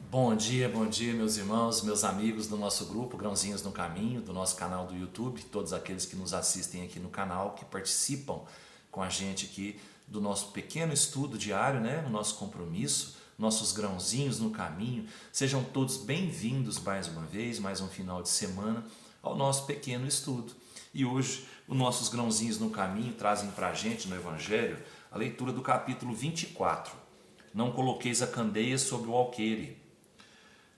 Bom dia, meus irmãos, meus amigos do nosso grupo Grãozinhos no Caminho, do nosso canal do YouTube, todos aqueles que nos assistem aqui no canal, que participam com a gente aqui do nosso pequeno estudo diário, né? O nosso compromisso, nossos grãozinhos no caminho. Sejam todos bem-vindos mais uma vez, mais um final de semana, ao nosso pequeno estudo. E hoje, os nossos grãozinhos no caminho trazem para a gente no Evangelho a leitura do capítulo 24. Não coloqueis a candeia sobre o alqueire.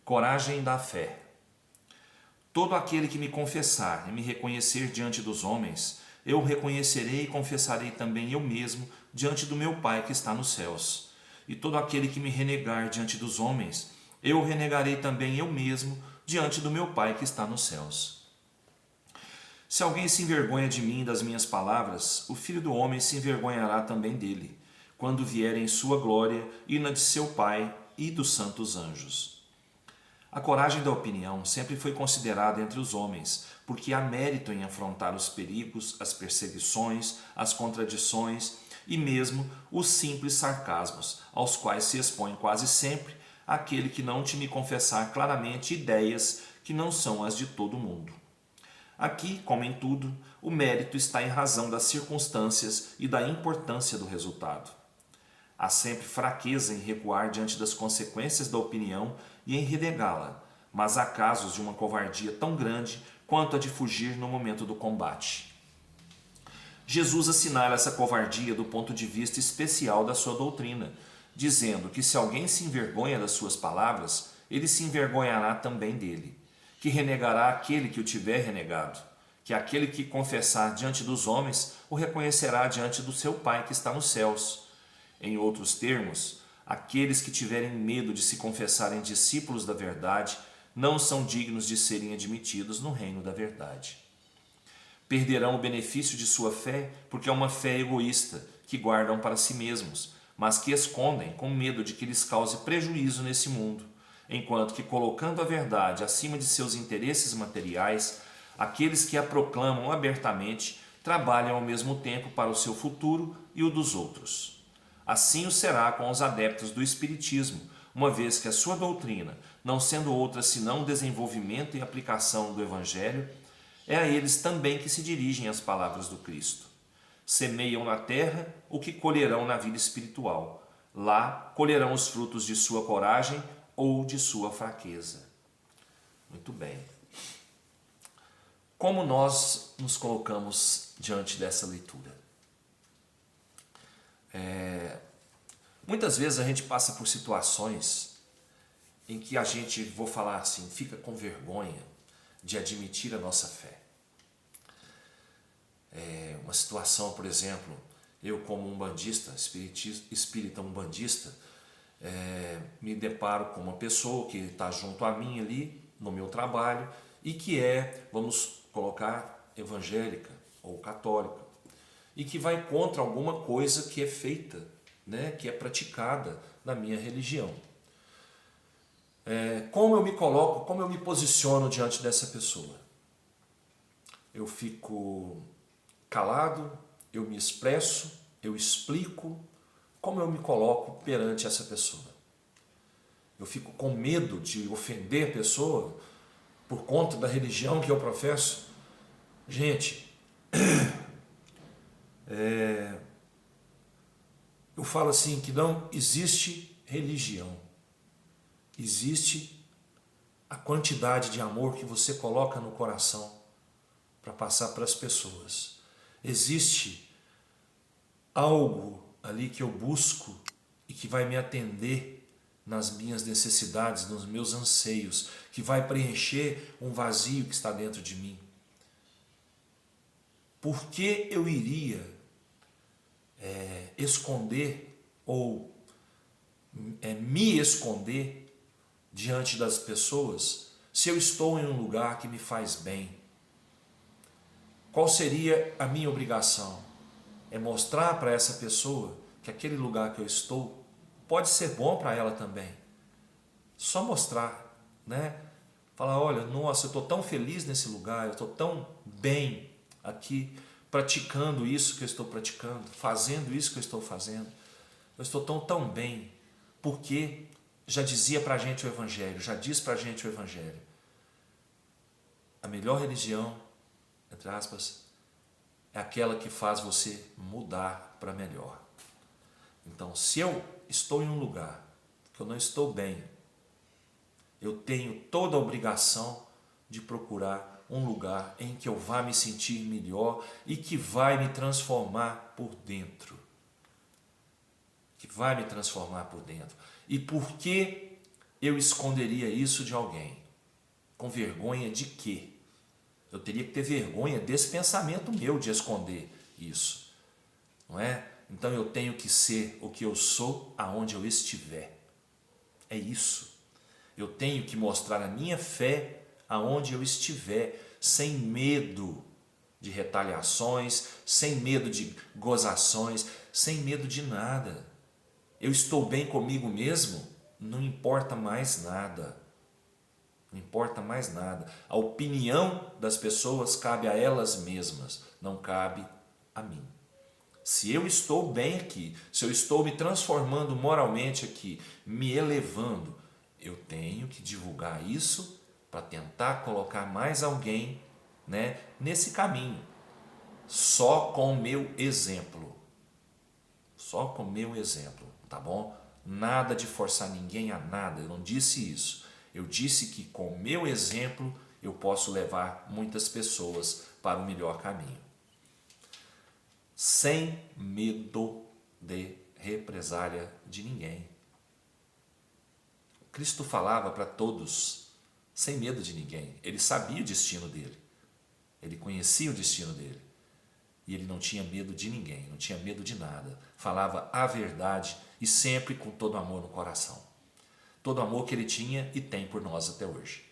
Coragem da fé. Todo aquele que me confessar e me reconhecer diante dos homens, eu o reconhecerei e confessarei também eu mesmo diante do meu Pai que está nos céus. E todo aquele que me renegar diante dos homens, eu o renegarei também eu mesmo diante do meu Pai que está nos céus. Se alguém se envergonha de mim e das minhas palavras, o Filho do Homem se envergonhará também dele, quando vier em sua glória e na de seu Pai e dos santos anjos. A coragem da opinião sempre foi considerada entre os homens, porque há mérito em afrontar os perigos, as perseguições, as contradições e mesmo os simples sarcasmos, aos quais se expõe quase sempre aquele que não te me confessar claramente ideias que não são as de todo mundo. Aqui, como em tudo, o mérito está em razão das circunstâncias e da importância do resultado. Há sempre fraqueza em recuar diante das consequências da opinião e em renegá-la, mas há casos de uma covardia tão grande quanto a de fugir no momento do combate. Jesus assinala essa covardia do ponto de vista especial da sua doutrina, dizendo que se alguém se envergonha das suas palavras, ele se envergonhará também dele, que renegará aquele que o tiver renegado, que aquele que confessar diante dos homens o reconhecerá diante do seu Pai que está nos céus. Em outros termos, aqueles que tiverem medo de se confessarem discípulos da verdade não são dignos de serem admitidos no reino da verdade. Perderão o benefício de sua fé porque é uma fé egoísta que guardam para si mesmos, mas que escondem com medo de que lhes cause prejuízo nesse mundo, enquanto que, colocando a verdade acima de seus interesses materiais, aqueles que a proclamam abertamente trabalham ao mesmo tempo para o seu futuro e o dos outros. Assim o será com os adeptos do Espiritismo, uma vez que a sua doutrina, não sendo outra senão o desenvolvimento e aplicação do Evangelho, é a eles também que se dirigem as palavras do Cristo. Semeiam na terra o que colherão na vida espiritual. Lá colherão os frutos de sua coragem ou de sua fraqueza. Muito bem. Como nós nos colocamos diante dessa leitura? Muitas vezes a gente passa por situações em que a gente, vou falar assim, fica com vergonha de admitir a nossa fé. Uma situação, por exemplo, eu como umbandista, espírita umbandista, me deparo com uma pessoa que está junto a mim ali, no meu trabalho, e que vamos colocar, evangélica ou católica, e que vai contra alguma coisa que é feita, né, que é praticada na minha religião. Como eu me coloco, como eu me posiciono diante dessa pessoa? Eu fico calado, eu me expresso, eu explico, como eu me coloco perante essa pessoa? Eu fico com medo de ofender a pessoa por conta da religião que eu professo? Gente, eu falo assim que não existe religião. Existe a quantidade de amor que você coloca no coração para passar para as pessoas. Existe algo ali que eu busco e que vai me atender nas minhas necessidades, nos meus anseios, que vai preencher um vazio que está dentro de mim. Por que eu iria esconder ou me esconder diante das pessoas se eu estou em um lugar que me faz bem? Qual seria a minha obrigação? É mostrar para essa pessoa que aquele lugar que eu estou pode ser bom para ela também. Só mostrar, né? Falar, olha, nossa, eu estou tão feliz nesse lugar, eu estou tão bem aqui, praticando isso que eu estou praticando, fazendo isso que eu estou fazendo. Eu estou tão bem, porque já dizia para a gente o Evangelho, já diz para a gente o Evangelho. A melhor religião, entre aspas, é aquela que faz você mudar para melhor. Então, se eu estou em um lugar que eu não estou bem, eu tenho toda a obrigação de procurar um lugar em que eu vá me sentir melhor e que vai me transformar por dentro. Que vai me transformar por dentro. E por que eu esconderia isso de alguém? Com vergonha de quê? Eu teria que ter vergonha desse pensamento meu de esconder isso, não é? Então eu tenho que ser o que eu sou aonde eu estiver. É isso. Eu tenho que mostrar a minha fé aonde eu estiver, sem medo de retaliações, sem medo de gozações, sem medo de nada. Eu estou bem comigo mesmo, não importa mais nada. Não importa mais nada. A opinião das pessoas cabe a elas mesmas, não cabe a mim. Se eu estou bem aqui, se eu estou me transformando moralmente aqui, me elevando, eu tenho que divulgar isso para tentar colocar mais alguém, né, nesse caminho. Só com o meu exemplo. Só com o meu exemplo, tá bom? Nada de forçar ninguém a nada, eu não disse isso. Eu disse que com o meu exemplo eu posso levar muitas pessoas para o melhor caminho. Sem medo de represália de ninguém. Cristo falava para todos, sem medo de ninguém. Ele sabia o destino dele. Ele conhecia o destino dele. E ele não tinha medo de ninguém, não tinha medo de nada. Falava a verdade e sempre com todo amor no coração. Todo amor que ele tinha e tem por nós até hoje.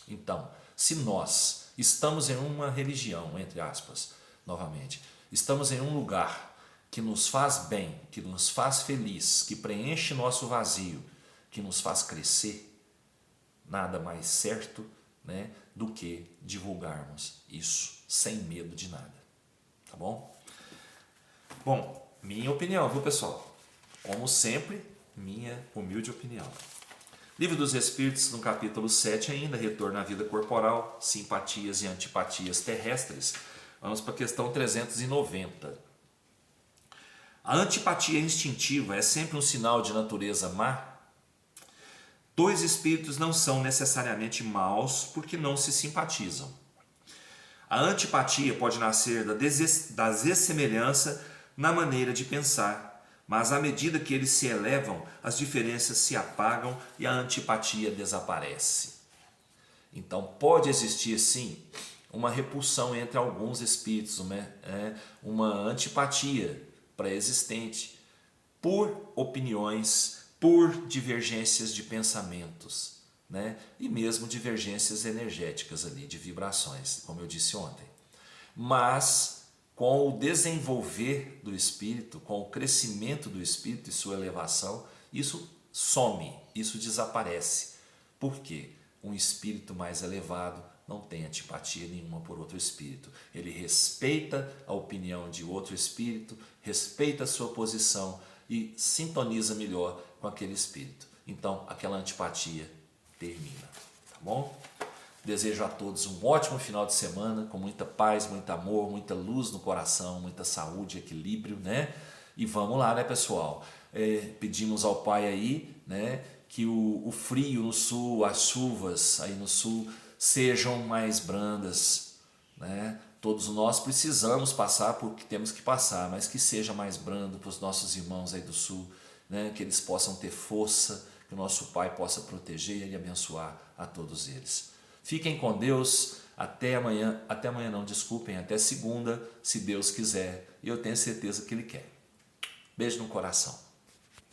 Então, se nós estamos em uma religião, entre aspas, novamente, estamos em um lugar que nos faz bem, que nos faz feliz, que preenche nosso vazio, que nos faz crescer, nada mais certo, né, do que divulgarmos isso sem medo de nada. Tá bom? Bom, minha opinião, viu, pessoal? Como sempre, minha humilde opinião. Livro dos Espíritos, no capítulo 7 ainda, retorno à vida corporal, simpatias e antipatias terrestres. Vamos para a questão 390. A antipatia instintiva é sempre um sinal de natureza má? Dois espíritos não são necessariamente maus porque não se simpatizam. A antipatia pode nascer da dessemelhança na maneira de pensar, mas à medida que eles se elevam, as diferenças se apagam e a antipatia desaparece. Então pode existir sim uma repulsão entre alguns espíritos, uma antipatia pré-existente por opiniões, por divergências de pensamentos, né? E mesmo divergências energéticas ali, de vibrações, como eu disse ontem. Mas com o desenvolver do espírito, com o crescimento do espírito e sua elevação, isso some, isso desaparece. Por quê? Um espírito mais elevado não tem antipatia nenhuma por outro espírito. Ele respeita a opinião de outro espírito, respeita a sua posição e sintoniza melhor com aquele espírito. Então, aquela antipatia termina. Tá bom? Desejo a todos um ótimo final de semana, com muita paz, muito amor, muita luz no coração, muita saúde, equilíbrio, né? E vamos lá, né, pessoal? Pedimos ao Pai aí, né, que o frio no sul, as chuvas aí no sul sejam mais brandas, né? Todos nós precisamos passar por que temos que passar, mas que seja mais brando para os nossos irmãos aí do sul, né? Que eles possam ter força, que o nosso Pai possa proteger e abençoar a todos eles. Fiquem com Deus, até amanhã não, desculpem, até segunda, se Deus quiser, e eu tenho certeza que Ele quer. Beijo no coração.